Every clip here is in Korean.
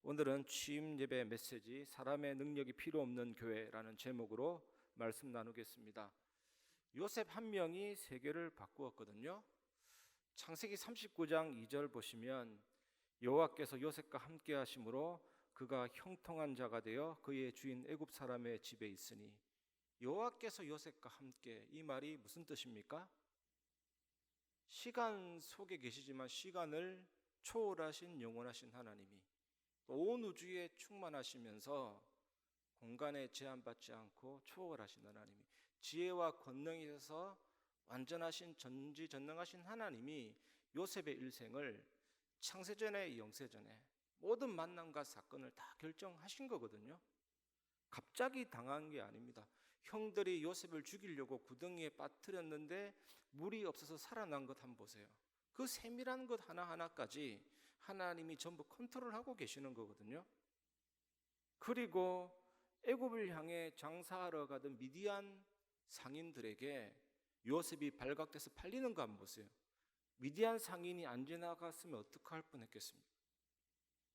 오늘은 취임 예배 메시지 사람의 능력이 필요 없는 교회라는 제목으로 말씀 나누겠습니다. 요셉 한 명이 세계를 바꾸었거든요. 창세기 39장 2절 보시면 여호와께서 요셉과 함께 하심으로 그가 형통한 자가 되어 그의 주인 애굽 사람의 집에 있으니. 여호와께서 요셉과 함께, 이 말이 무슨 뜻입니까? 시간 속에 계시지만 시간을 초월하신 영원하신 하나님이 온 우주에 충만하시면서 공간에 제한받지 않고 초월하신 하나님이, 지혜와 권능이 있어서 완전하신 전지전능하신 하나님이 요셉의 일생을 창세전에 영세전에 모든 만남과 사건을 다 결정하신 거거든요. 갑자기 당한 게 아닙니다. 형들이 요셉을 죽이려고 구덩이에 빠뜨렸는데 물이 없어서 살아난 것 한번 보세요. 그 세밀한 것 하나하나까지 하나님이 전부 컨트롤하고 계시는 거거든요. 그리고 애굽을 향해 장사하러 가던 미디안 상인들에게 요셉이 발각돼서 팔리는 거 한번 보세요. 미디안 상인이 안 지나갔으면 어떡할 뻔했겠습니까?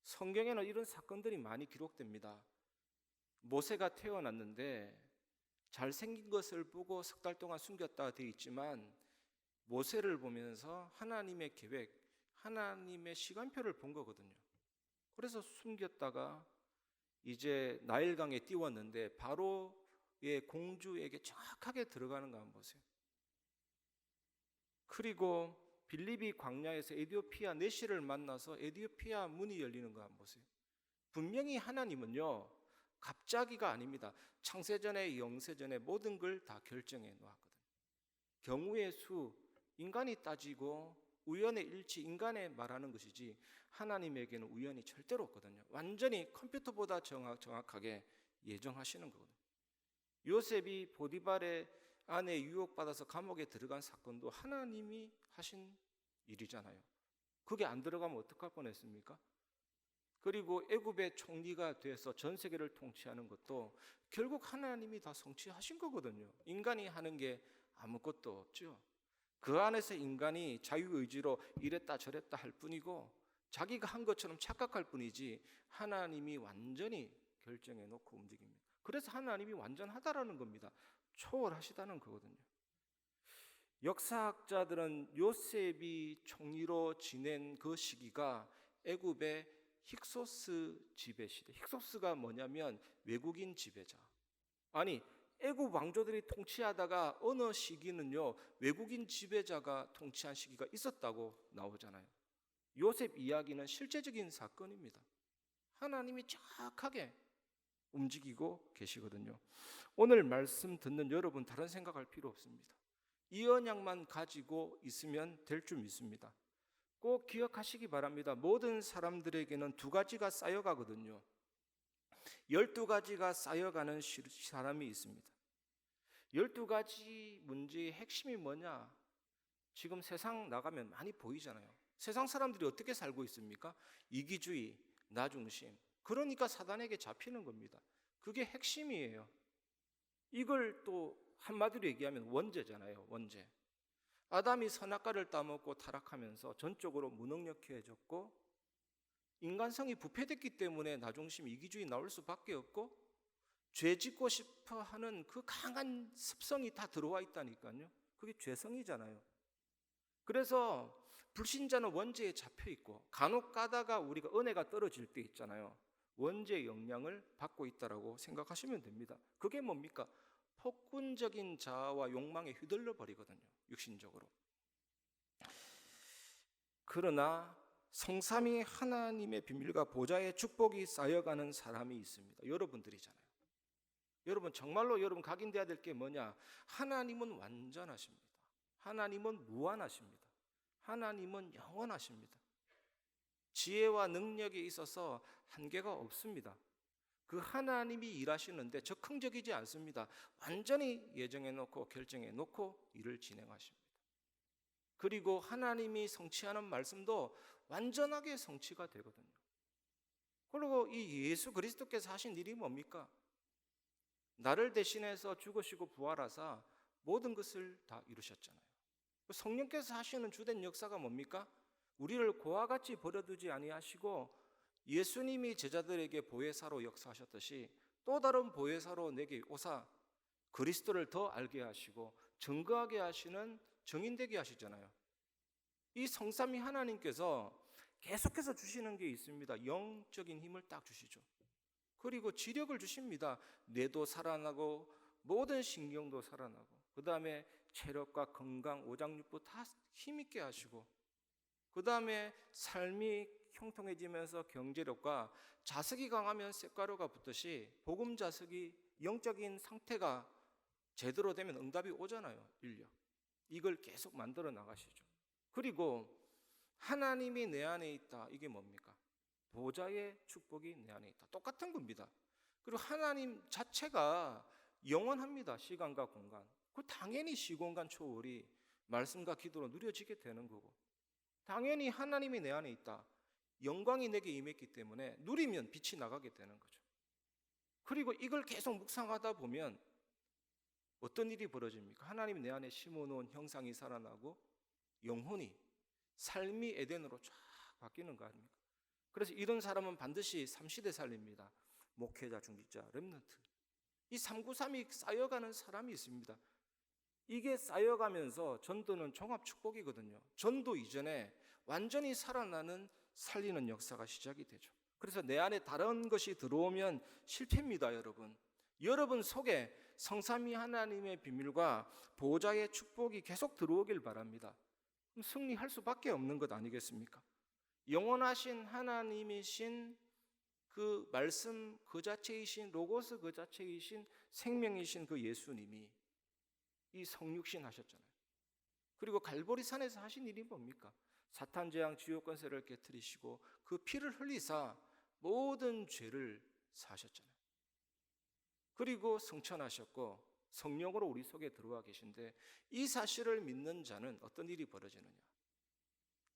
성경에는 이런 사건들이 많이 기록됩니다. 모세가 태어났는데 잘생긴 것을 보고 석 달 동안 숨겼다 되어 있지만, 모세를 보면서 하나님의 계획, 하나님의 시간표를 본 거거든요. 그래서 숨겼다가 이제 나일강에 띄웠는데 바로의 공주에게 정확하게 들어가는 거 한번 보세요. 그리고 빌립이 광야에서 에디오피아 내시를 만나서 에디오피아 문이 열리는 거 한번 보세요. 분명히 하나님은요, 갑자기가 아닙니다. 창세전에 영세전에 모든 걸 다 결정해 놓았거든요. 경우의 수, 인간이 따지고 우연의 일치, 인간에 말하는 것이지 하나님에게는 우연이 절대로 없거든요. 완전히 컴퓨터보다 정확하게 예정하시는 거거든요. 요셉이 보디발의 아내 유혹받아서 감옥에 들어간 사건도 하나님이 하신 일이잖아요. 그게 안 들어가면 어떡할 뻔했습니까? 그리고 애굽의 총리가 돼서 전 세계를 통치하는 것도 결국 하나님이 다 성취하신 거거든요. 인간이 하는 게 아무것도 없죠. 그 안에서 인간이 자유의지로 이랬다 저랬다 할 뿐이고 자기가 한 것처럼 착각할 뿐이지 하나님이 완전히 결정해 놓고 움직입니다. 그래서 하나님이 완전하다라는 겁니다. 초월하시다는 거거든요. 역사학자들은 요셉이 총리로 지낸 그 시기가 애굽의 힉소스 지배 시대. 힉소스가 뭐냐면 외국인 지배자. 아니, 애굽 왕조들이 통치하다가 어느 시기는요, 외국인 지배자가 통치한 시기가 있었다고 나오잖아요. 요셉 이야기는 실제적인 사건입니다. 하나님이 정확하게 움직이고 계시거든요. 오늘 말씀 듣는 여러분, 다른 생각할 필요 없습니다. 이 언약만 가지고 있으면 될 줄 믿습니다. 꼭 기억하시기 바랍니다. 모든 사람들에게는 두 가지가 쌓여가거든요. 12가지가 쌓여가는 사람이 있습니다. 12가지 문제의 핵심이 뭐냐? 지금 세상 나가면 많이 보이잖아요. 세상 사람들이 어떻게 살고 있습니까? 이기주의, 나중심. 그러니까 사단에게 잡히는 겁니다. 그게 핵심이에요. 이걸 또 한마디로 얘기하면 원죄잖아요. 원죄. 아담이 선악과를 따먹고 타락하면서 전적으로 무능력해졌고, 인간성이 부패됐기 때문에 나중심, 이기주의 나올 수밖에 없고, 죄 짓고 싶어 하는 그 강한 습성이 다 들어와 있다니까요. 그게 죄성이잖아요. 그래서 불신자는 원죄에 잡혀 있고, 간혹 가다가 우리가 은혜가 떨어질 때 있잖아요. 원죄의 영향을 받고 있다라고 생각하시면 됩니다. 그게 뭡니까? 폭군적인 자아와 욕망에 휘둘러 버리거든요. 육신적으로. 그러나 성삼위 하나님의 비밀과 보좌의 축복이 쌓여가는 사람이 있습니다. 여러분들이잖아요. 여러분, 정말로 여러분 각인돼야 될 게 뭐냐? 하나님은 완전하십니다. 하나님은 무한하십니다. 하나님은 영원하십니다. 지혜와 능력에 있어서 한계가 없습니다. 그 하나님이 일하시는데 적극적이지 않습니다. 완전히 예정해 놓고 결정해 놓고 일을 진행하십니다. 그리고 하나님이 성취하는 말씀도 완전하게 성취가 되거든요. 그리고 이 예수 그리스도께서 하신 일이 뭡니까? 나를 대신해서 죽으시고 부활하사 모든 것을 다 이루셨잖아요. 성령께서 하시는 주된 역사가 뭡니까? 우리를 고와 같이 버려두지 아니하시고 예수님이 제자들에게 보혜사로 역사하셨듯이 또 다른 보혜사로 내게 오사 그리스도를 더 알게 하시고 증거하게 하시는 증인되게 하시잖아요. 이 성삼위 하나님께서 계속해서 주시는 게 있습니다. 영적인 힘을 딱 주시죠. 그리고 지력을 주십니다. 뇌도 살아나고 모든 신경도 살아나고, 그 다음에 체력과 건강, 오장육부 다 힘있게 하시고, 그 다음에 삶이 형통해지면서 경제력과, 자석이 강하면 쇳가루가 붙듯이 복음 자석이 영적인 상태가 제대로 되면 응답이 오잖아요. 인력. 이걸 계속 만들어 나가시죠. 그리고 하나님이 내 안에 있다. 이게 뭡니까? 보좌의 축복이 내 안에 있다. 똑같은 겁니다. 그리고 하나님 자체가 영원합니다. 시간과 공간. 그 당연히 시공간 초월이 말씀과 기도로 누려지게 되는 거고, 당연히 하나님이 내 안에 있다. 영광이 내게 임했기 때문에 누리면 빛이 나가게 되는 거죠. 그리고 이걸 계속 묵상하다 보면 어떤 일이 벌어집니까? 하나님이 내 안에 심어놓은 형상이 살아나고 영혼이, 삶이 에덴으로 쫙 바뀌는 거 아닙니까? 그래서 이런 사람은 반드시 삼시대 살립니다. 목회자, 중직자, 렘넌트. 이 393이 쌓여가는 사람이 있습니다. 이게 쌓여가면서 전도는 종합 축복이거든요. 전도 이전에 완전히 살아나는, 살리는 역사가 시작이 되죠. 그래서 내 안에 다른 것이 들어오면 실패입니다, 여러분. 여러분 속에 성삼위 하나님의 비밀과 보좌의 축복이 계속 들어오길 바랍니다. 그럼 승리할 수밖에 없는 것 아니겠습니까? 영원하신 하나님이신 그 말씀 그 자체이신, 로고스 그 자체이신, 생명이신 그 예수님이 이 성육신 하셨잖아요. 그리고 갈보리산에서 하신 일이 뭡니까? 사탄 재앙 지옥 권세를 깨뜨리시고 그 피를 흘리사 모든 죄를 사하셨잖아요. 그리고 성천하셨고 성령으로 우리 속에 들어와 계신데, 이 사실을 믿는 자는 어떤 일이 벌어지느냐?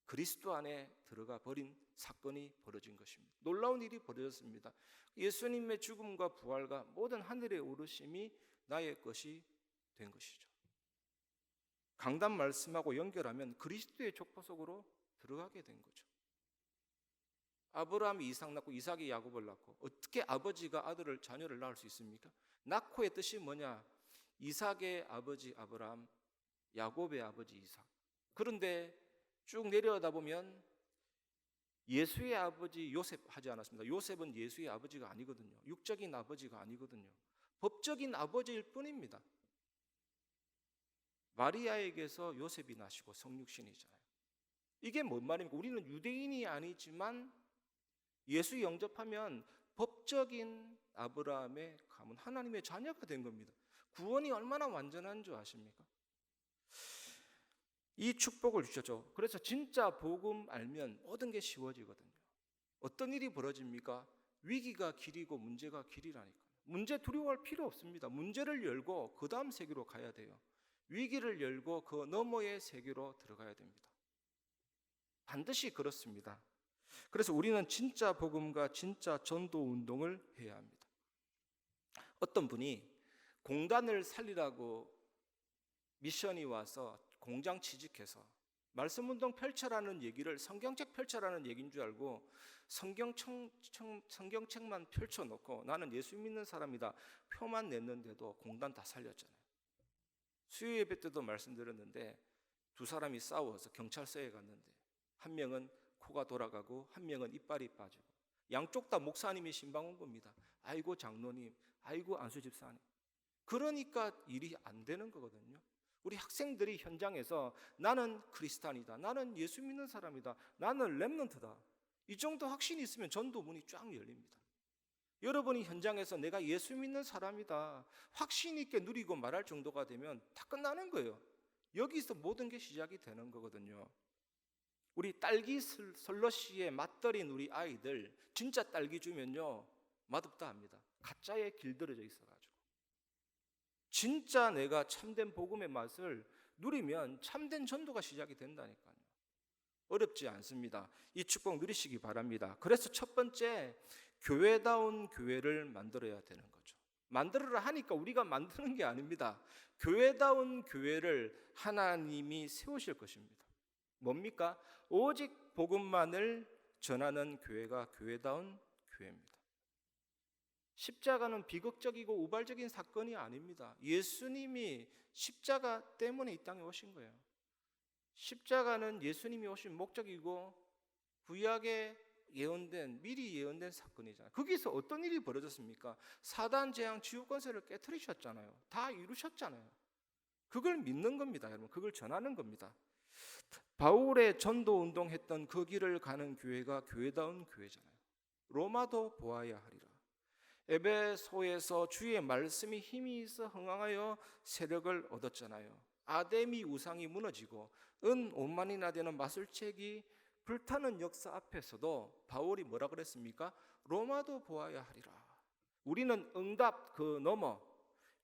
그리스도 안에 들어가 버린 사건이 벌어진 것입니다. 놀라운 일이 벌어졌습니다. 예수님의 죽음과 부활과 모든 하늘의 오르심이 나의 것이 된 것이죠. 강단 말씀하고 연결하면 그리스도의 족보 속으로 들어가게 된 거죠. 아브라함이 이삭 낳고 이삭이 야곱을 낳고, 어떻게 아버지가 아들을, 자녀를 낳을 수 있습니까? 낳고의 뜻이 뭐냐? 이삭의 아버지 아브라함, 야곱의 아버지 이삭. 그런데 쭉 내려오다 보면 예수의 아버지 요셉 하지 않았습니다. 요셉은 예수의 아버지가 아니거든요. 육적인 아버지가 아니거든요. 법적인 아버지일 뿐입니다. 마리아에게서 요셉이 나시고 성육신이잖아요. 이게 뭔 말입니까? 우리는 유대인이 아니지만 예수 영접하면 법적인 아브라함의 가문, 하나님의 자녀가 된 겁니다. 구원이 얼마나 완전한 줄 아십니까? 이 축복을 주셨죠. 그래서 진짜 복음 알면 모든 게 쉬워지거든요. 어떤 일이 벌어집니까? 위기가 길이고 문제가 길이라니까요. 문제 두려워할 필요 없습니다. 문제를 열고 그 다음 세계로 가야 돼요. 위기를 열고 그 너머의 세계로 들어가야 됩니다. 반드시 그렇습니다. 그래서 우리는 진짜 복음과 진짜 전도 운동을 해야 합니다. 어떤 분이 공단을 살리라고 미션이 와서 공장 취직해서 말씀운동 펼쳐라는 얘기를 성경책 펼쳐라는 얘기인 줄 알고 성경책만 펼쳐놓고 나는 예수 믿는 사람이다 표만 냈는데도 공단 다 살렸잖아요. 수요 예배 때도 말씀드렸는데 두 사람이 싸워서 경찰서에 갔는데 한 명은 코가 돌아가고 한 명은 이빨이 빠지고, 양쪽 다 목사님이 신방 온 겁니다. 아이고 장로님, 아이고 안수 집사님. 그러니까 일이 안 되는 거거든요. 우리 학생들이 현장에서 나는 크리스찬이다, 나는 예수 믿는 사람이다, 나는 렘넌트다, 이 정도 확신이 있으면 전도 문이 쫙 열립니다. 여러분이 현장에서 내가 예수 믿는 사람이다 확신 있게 누리고 말할 정도가 되면 다 끝나는 거예요. 여기서 모든 게 시작이 되는 거거든요. 우리 딸기 슬러시에 맛들인 우리 아이들 진짜 딸기 주면요 맛없다 합니다. 가짜에 길들여져 있어가지고. 진짜 내가 참된 복음의 맛을 누리면 참된 전도가 시작이 된다니까요. 어렵지 않습니다. 이 축복 누리시기 바랍니다. 그래서 첫 번째, 교회다운 교회를 만들어야 되는 거죠. 만들어라 하니까 우리가 만드는 게 아닙니다. 교회다운 교회를 하나님이 세우실 것입니다. 뭡니까? 오직 복음만을 전하는 교회가 교회다운 교회입니다. 십자가는 비극적이고 우발적인 사건이 아닙니다. 예수님이 십자가 때문에 이 땅에 오신 거예요. 십자가는 예수님이 오신 목적이고 구약에 미리 예언된 사건이잖아요. 거기서 어떤 일이 벌어졌습니까? 사단 재앙 지옥 권세를 깨트리셨잖아요. 다 이루셨잖아요. 그걸 믿는 겁니다, 여러분. 그걸 전하는 겁니다. 바울의 전도 운동했던 그 길을 가는 교회가 교회다운 교회잖아요. 로마도 보아야 하리라. 에베소에서 주의 말씀이 힘이 있어 흥황하여 세력을 얻었잖아요. 아데미 우상이 무너지고 은 5만이나 되는 마술책이 불타는 역사 앞에서도 바울이 뭐라 그랬습니까? 로마도 보아야 하리라. 우리는 응답 그 너머,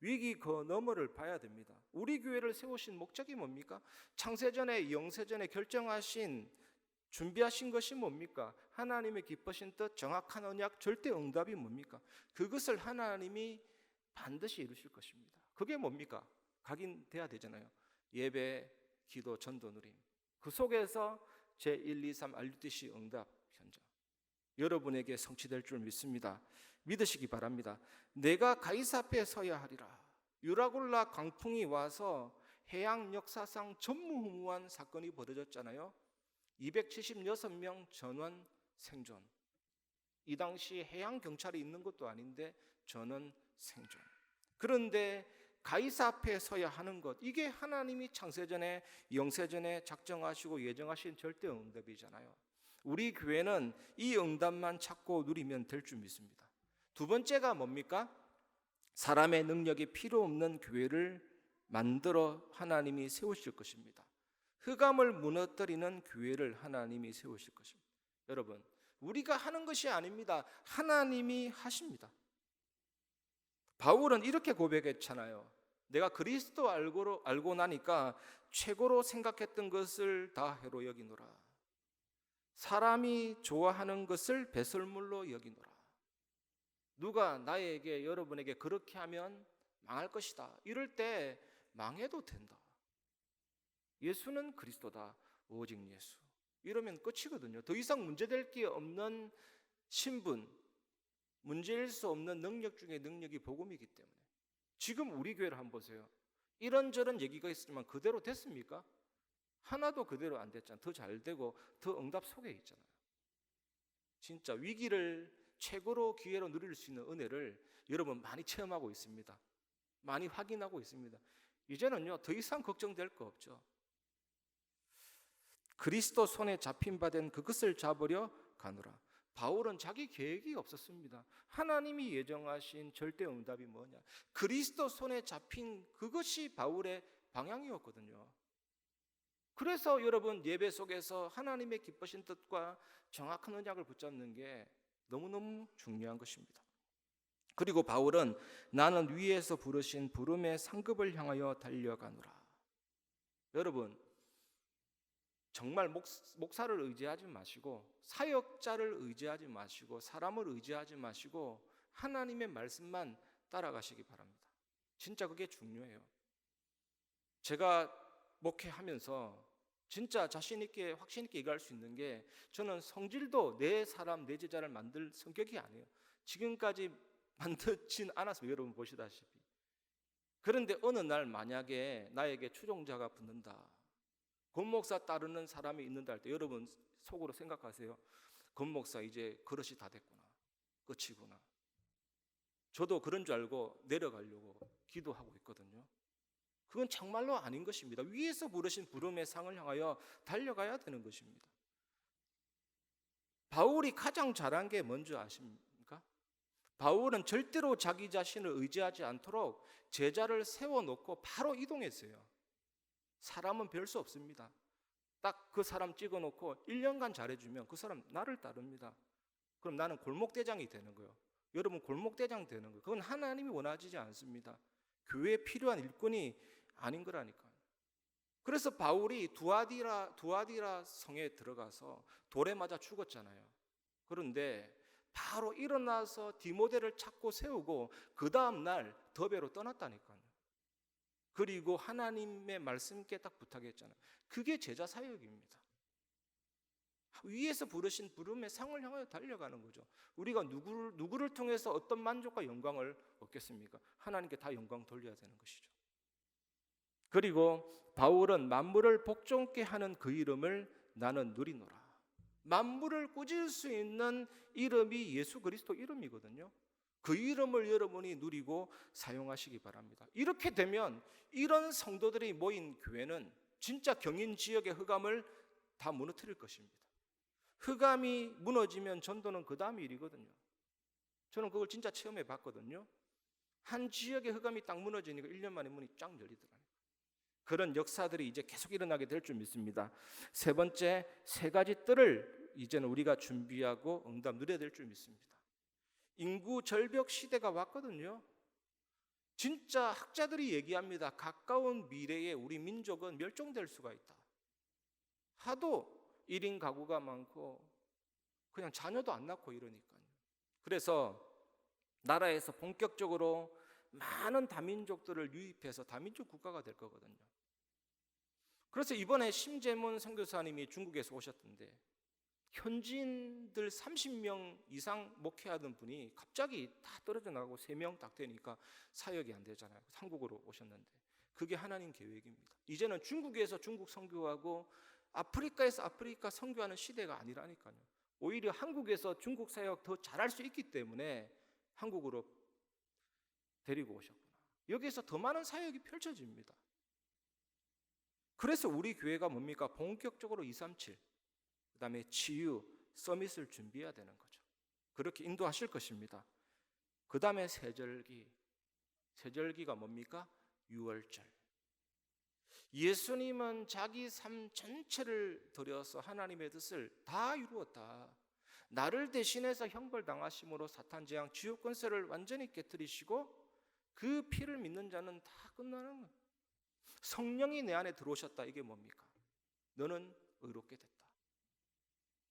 위기 그 너머를 봐야 됩니다. 우리 교회를 세우신 목적이 뭡니까? 창세전에 영세전에 결정하신 준비하신 것이 뭡니까? 하나님의 기쁘신 뜻, 정확한 언약, 절대 응답이 뭡니까? 그것을 하나님이 반드시 이루실 것입니다. 그게 뭡니까? 각인돼야 되잖아요. 예배, 기도, 전도, 누림. 그 속에서 제1, 2, 3 알류티시 응답 현장 여러분에게 성취될 줄 믿습니다. 믿으시기 바랍니다. 내가 가이사 앞에 서야 하리라. 유라굴라 광풍이 와서 해양 역사상 전무후무한 사건이 벌어졌잖아요. 276명 전원 생존. 이 당시 해양 경찰이 있는 것도 아닌데 전원 생존. 그런데 가이사 앞에 서야 하는 것, 이게 하나님이 창세전에 영세전에 작정하시고 예정하신 절대 응답이잖아요. 우리 교회는 이 응답만 찾고 누리면 될 줄 믿습니다. 두 번째가 뭡니까? 사람의 능력이 필요 없는 교회를 만들어 하나님이 세우실 것입니다. 흑암을 무너뜨리는 교회를 하나님이 세우실 것입니다. 여러분, 우리가 하는 것이 아닙니다. 하나님이 하십니다. 바울은 이렇게 고백했잖아요. 내가 그리스도 알고 나니까 최고로 생각했던 것을 다 해로 여기노라. 사람이 좋아하는 것을 배설물로 여기노라. 누가 나에게 여러분에게 그렇게 하면 망할 것이다. 이럴 때 망해도 된다. 예수는 그리스도다. 오직 예수. 이러면 끝이거든요. 더 이상 문제될 게 없는 신분, 문제일 수 없는 능력 중에 능력이 복음이기 때문에. 지금 우리 교회를 한번 보세요. 이런저런 얘기가 있지만 그대로 됐습니까? 하나도 그대로 안 됐잖아요. 더 잘 되고 더 응답 속에 있잖아요. 진짜 위기를 최고로 기회로 누릴 수 있는 은혜를 여러분 많이 체험하고 있습니다. 많이 확인하고 있습니다. 이제는요 더 이상 걱정될 거 없죠. 그리스도 손에 잡힌 바 된 그것을 잡으려 가노라. 바울은 자기 계획이 없었습니다. 하나님이 예정하신 절대 응답이 뭐냐? 그리스도 손에 잡힌 그것이 바울의 방향이었거든요. 그래서 여러분 예배 속에서 하나님의 기쁘신 뜻과 정확한 언약을 붙잡는 게 너무너무 중요한 것입니다. 그리고 바울은 나는 위에서 부르신 부름의 상급을 향하여 달려가노라. 여러분 정말 목사를 의지하지 마시고 사역자를 의지하지 마시고 사람을 의지하지 마시고 하나님의 말씀만 따라가시기 바랍니다. 진짜 그게 중요해요. 제가 목회하면서 진짜 자신 있게 확신 있게 얘기할 수 있는 게 저는 성질도 내 사람 내 제자를 만들 성격이 아니에요. 지금까지 만들진 않았어요. 여러분 보시다시피. 그런데 어느 날 만약에 나에게 추종자가 붙는다, 권목사 따르는 사람이 있는다 할 때 여러분 속으로 생각하세요. 권목사 이제 그릇이 다 됐구나, 끝이구나. 저도 그런 줄 알고 내려가려고 기도하고 있거든요. 그건 정말로 아닌 것입니다. 위에서 부르신 부름의 상을 향하여 달려가야 되는 것입니다. 바울이 가장 잘한 게 뭔지 아십니까? 바울은 절대로 자기 자신을 의지하지 않도록 제자를 세워놓고 바로 이동했어요. 사람은 별 수 없습니다. 딱 그 사람 찍어놓고 1년간 잘해주면 그 사람 나를 따릅니다. 그럼 나는 골목대장이 되는 거예요. 여러분 골목대장 되는 거예요. 그건 하나님이 원하지 않습니다. 교회에 필요한 일꾼이 아닌 거라니까요. 그래서 바울이 두아디라 성에 들어가서 돌에 맞아 죽었잖아요. 그런데 바로 일어나서 디모데를 찾고 세우고 그 다음 날 더베로 떠났다니까요. 그리고 하나님의 말씀께 딱 부탁했잖아요. 그게 제자 사역입니다. 위에서 부르신 부름의 상을 향하여 달려가는 거죠. 우리가 누구를 통해서 어떤 만족과 영광을 얻겠습니까? 하나님께 다 영광 돌려야 되는 것이죠. 그리고 바울은 만물을 복종케 하는 그 이름을 나는 누리노라. 만물을 꾸질 수 있는 이름이 예수 그리스도 이름이거든요. 그 이름을 여러분이 누리고 사용하시기 바랍니다. 이렇게 되면 이런 성도들이 모인 교회는 진짜 경인 지역의 흑암을 다 무너뜨릴 것입니다. 흑암이 무너지면 전도는 그 다음 일이거든요. 저는 그걸 진짜 체험해 봤거든요. 한 지역의 흑암이 딱 무너지니까 1년 만에 문이 쫙 열리더라고요. 그런 역사들이 이제 계속 일어나게 될 줄 믿습니다. 세 번째, 세 가지 뜰을 이제는 우리가 준비하고 응답 누려야 될 줄 믿습니다. 인구 절벽 시대가 왔거든요. 진짜 학자들이 얘기합니다. 가까운 미래에 우리 민족은 멸종될 수가 있다. 하도 1인 가구가 많고 그냥 자녀도 안 낳고 이러니까요. 그래서 나라에서 본격적으로 많은 다민족들을 유입해서 다민족 국가가 될 거거든요. 그래서 이번에 심재문 선교사님이 중국에서 오셨던데 현지인들 30명 이상 목회하던 분이 갑자기 다 떨어져 나가고 3명 딱 되니까 사역이 안 되잖아요. 한국으로 오셨는데 그게 하나님 계획입니다. 이제는 중국에서 중국 선교하고 아프리카에서 아프리카 선교하는 시대가 아니라니까요. 오히려 한국에서 중국 사역 더 잘할 수 있기 때문에 한국으로 데리고 오셨구나. 여기에서 더 많은 사역이 펼쳐집니다. 그래서 우리 교회가 뭡니까? 본격적으로 237 그다음에 치유 서밋을 준비해야 되는 거죠. 그렇게 인도하실 것입니다. 그다음에 세절기가 뭡니까? 유월절. 예수님은 자기 삶 전체를 들여서 하나님의 뜻을 다 이루었다. 나를 대신해서 형벌당하심으로 사탄 재앙 지옥 권세를 완전히 깨뜨리시고 그 피를 믿는 자는 다 끝나는 거예요. 성령이 내 안에 들어오셨다. 이게 뭡니까? 너는 의롭게 됐다.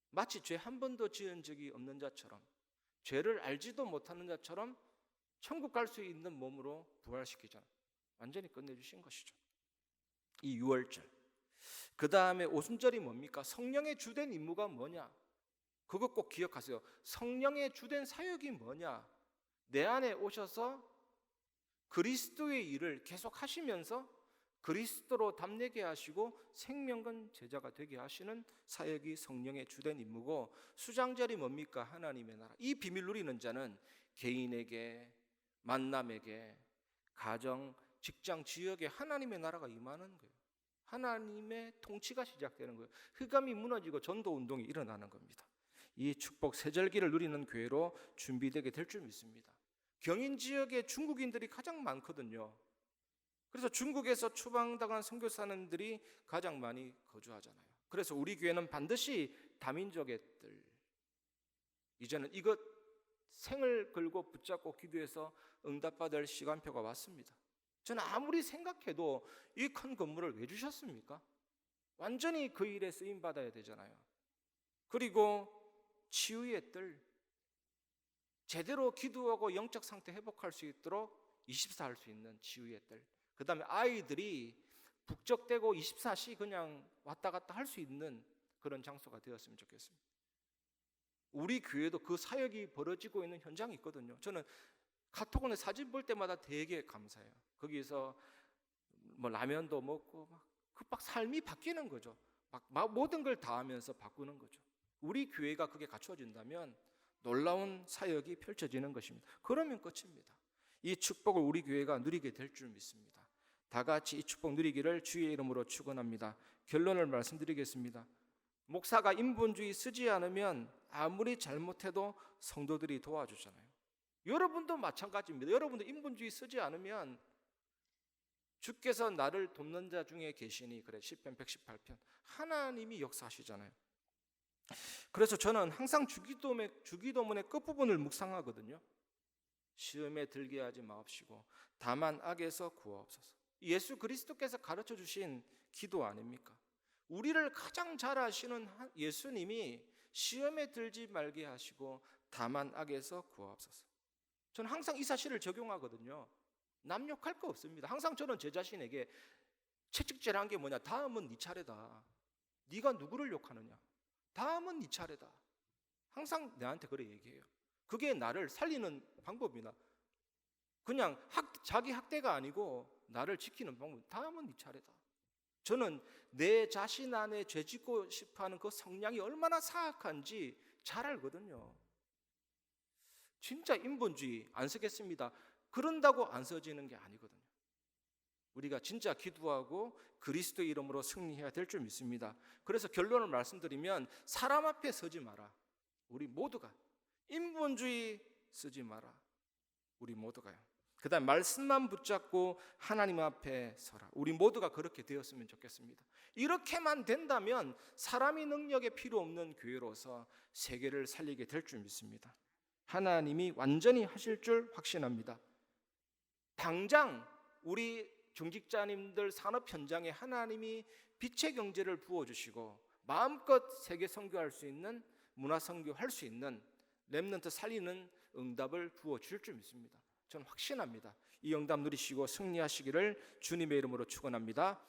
마치 죄 한 번도 지은 적이 없는 자처럼, 죄를 알지도 못하는 자처럼 천국 갈 수 있는 몸으로 부활시키잖아요. 완전히 끝내주신 것이죠. 이 유월절. 그 다음에 오순절이 뭡니까? 성령의 주된 임무가 뭐냐? 그거 꼭 기억하세요. 성령의 주된 사역이 뭐냐? 내 안에 오셔서 그리스도의 일을 계속 하시면서 그리스도로 담내게 하시고 생명건 제자가 되게 하시는 사역이 성령의 주된 임무고, 수장절이 뭡니까? 하나님의 나라. 이 비밀 누리는 자는 개인에게, 만남에게, 가정, 직장, 지역에 하나님의 나라가 임하는 거예요. 하나님의 통치가 시작되는 거예요. 흑암이 무너지고 전도 운동이 일어나는 겁니다. 이 축복 세절기를 누리는 교회로 준비되게 될 줄 믿습니다. 경인 지역에 중국인들이 가장 많거든요. 그래서 중국에서 추방당한 선교사님들이 가장 많이 거주하잖아요. 그래서 우리 교회는 반드시 다민족의 뜰, 이제는 이것 생을 걸고 붙잡고 기도해서 응답받을 시간표가 왔습니다. 저는 아무리 생각해도 이 큰 건물을 왜 주셨습니까? 완전히 그 일에 쓰임받아야 되잖아요. 그리고 치유의 뜰, 제대로 기도하고 영적 상태 회복할 수 있도록 24 할 수 있는 치유의 뜰, 그 다음에 아이들이 북적대고 24시 그냥 왔다 갔다 할 수 있는 그런 장소가 되었으면 좋겠습니다. 우리 교회도 그 사역이 벌어지고 있는 현장이 있거든요. 저는 카톡원에 사진 볼 때마다 되게 감사해요. 거기서 뭐 라면도 먹고 막 삶이 바뀌는 거죠. 막 모든 걸 다 하면서 바꾸는 거죠. 우리 교회가 그게 갖춰진다면 놀라운 사역이 펼쳐지는 것입니다. 그러면 끝입니다. 이 축복을 우리 교회가 누리게 될 줄 믿습니다. 다 같이 이 축복 누리기를 주의 이름으로 축원합니다. 결론을 말씀드리겠습니다. 목사가 인본주의 쓰지 않으면 아무리 잘못해도 성도들이 도와주잖아요. 여러분도 마찬가지입니다. 여러분도 인본주의 쓰지 않으면 주께서 나를 돕는 자 중에 계시니, 그래 시편 118편 하나님이 역사하시잖아요. 그래서 저는 항상 주기도문의 끝부분을 묵상하거든요. 시험에 들게 하지 마옵시고 다만 악에서 구하옵소서. 예수 그리스도께서 가르쳐 주신 기도 아닙니까? 우리를 가장 잘 아시는 예수님이 시험에 들지 말게 하시고 다만 악에서 구하옵소서. 저는 항상 이 사실을 적용하거든요. 남 욕할 거 없습니다. 항상 저는 제 자신에게 채찍질한 게 뭐냐? 다음은 네 차례다. 네가 누구를 욕하느냐? 다음은 네 차례다. 항상 내한테 그래 얘기해요. 그게 나를 살리는 방법이나 그냥 자기 학대가 아니고 나를 지키는 방법. 다음은 네 차례다. 저는 내 자신 안에 죄짓고 싶어하는 그 성향이 얼마나 사악한지 잘 알거든요. 진짜 인본주의 안 쓰겠습니다. 그런다고 안 써지는 게 아니거든요. 우리가 진짜 기도하고 그리스도의 이름으로 승리해야 될 줄 믿습니다. 그래서 결론을 말씀드리면 사람 앞에 서지 마라. 우리 모두가 인본주의 쓰지 마라. 우리 모두가요. 그다음 말씀만 붙잡고 하나님 앞에 서라. 우리 모두가 그렇게 되었으면 좋겠습니다. 이렇게만 된다면 사람의 능력에 필요 없는 교회로서 세계를 살리게 될 줄 믿습니다. 하나님이 완전히 하실 줄 확신합니다. 당장 우리 중직자님들 산업 현장에 하나님이 빛의 경제를 부어주시고 마음껏 세계 선교할 수 있는, 문화 선교할 수 있는, 렘넌트 살리는 응답을 부어줄 줄 믿습니다. 저는 확신합니다. 이 응답 누리시고 승리하시기를 주님의 이름으로 축원합니다.